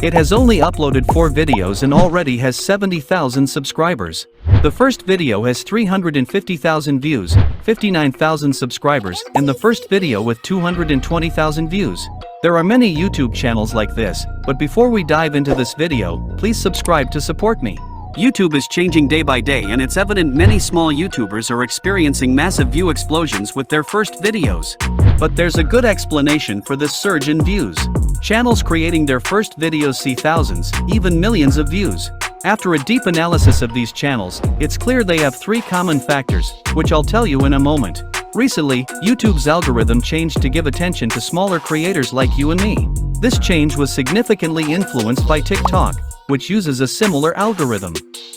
It has only uploaded 4 videos and already has 70,000 subscribers. The first video has 350,000 views, 59,000 subscribers, and the first video with 220,000 views. There are many YouTube channels like this, but before we dive into this video, please subscribe to support me. YouTube is changing day by day, and it's evident many small YouTubers are experiencing massive view explosions with their first videos. But there's a good explanation for this surge in views. Channels creating their first videos see thousands, even millions of views. After a deep analysis of these channels, it's clear they have 3 common factors, which I'll tell you in a moment. Recently, YouTube's algorithm changed to give attention to smaller creators like you and me. This change was significantly influenced by TikTok, which uses a similar algorithm.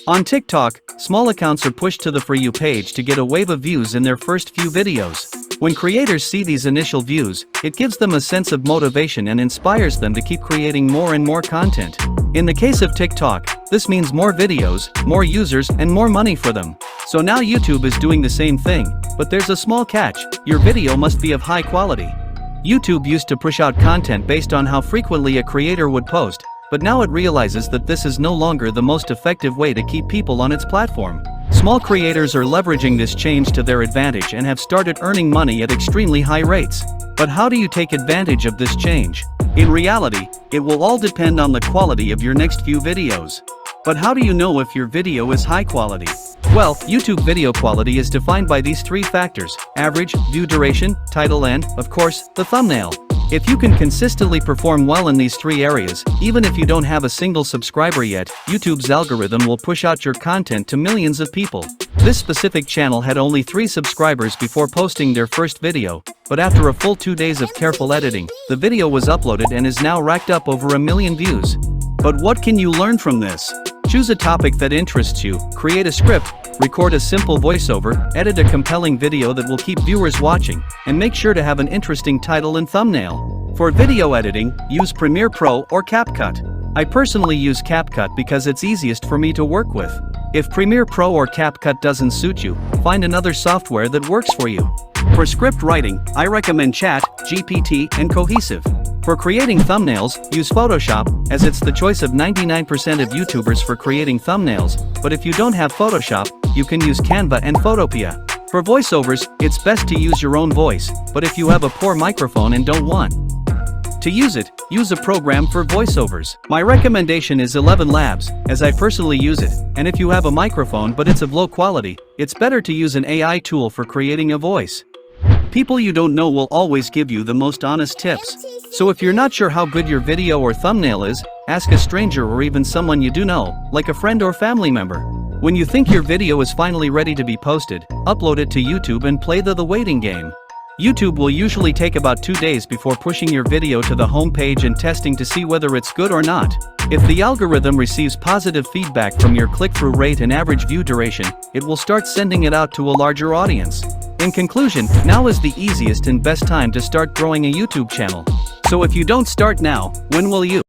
On TikTok, small accounts are pushed to the For You page to get a wave of views in their first few videos. When creators see these initial views, it gives them a sense of motivation and inspires them to keep creating more and more content. In the case of TikTok, this means more videos, more users, and more money for them. So now YouTube is doing the same thing, but there's a small catch: your video must be of high quality. YouTube used to push out content based on how frequently a creator would post, but now it realizes that this is no longer the most effective way to keep people on its platform. Small creators are leveraging this change to their advantage and have started earning money at extremely high rates. But how do you take advantage of this change? In reality, it will all depend on the quality of your next few videos. But how do you know if your video is high quality? Well, YouTube video quality is defined by these 3 factors: average, view duration, title, and, of course, the thumbnail. If you can consistently perform well in these 3 areas, even if you don't have a single subscriber yet, YouTube's algorithm will push out your content to millions of people. This specific channel had only 3 subscribers before posting their first video, but after a full 2 days of careful editing, the video was uploaded and is now racked up over 1 million views. But what can you learn from this? Choose a topic that interests you, create a script, record a simple voiceover, edit a compelling video that will keep viewers watching, and make sure to have an interesting title and thumbnail. For video editing, use Premiere Pro or CapCut. I personally use CapCut because it's easiest for me to work with. If Premiere Pro or CapCut doesn't suit you, find another software that works for you. For script writing, I recommend Chat, GPT, and Cohesive. For creating thumbnails, use Photoshop, as it's the choice of 99% of YouTubers for creating thumbnails, but if you don't have Photoshop, you can use Canva and Photopea. For voiceovers, it's best to use your own voice, but if you have a poor microphone and don't want to use it, use a program for voiceovers. My recommendation is 11 Labs, as I personally use it, and if you have a microphone but it's of low quality, it's better to use an AI tool for creating a voice. People you don't know will always give you the most honest tips. So if you're not sure how good your video or thumbnail is, ask a stranger or even someone you do know, like a friend or family member. When you think your video is finally ready to be posted, upload it to YouTube and play the waiting game. YouTube will usually take about 2 days before pushing your video to the home page and testing to see whether it's good or not. If the algorithm receives positive feedback from your click-through rate and average view duration, it will start sending it out to a larger audience. In conclusion, now is the easiest and best time to start growing a YouTube channel. So if you don't start now, when will you?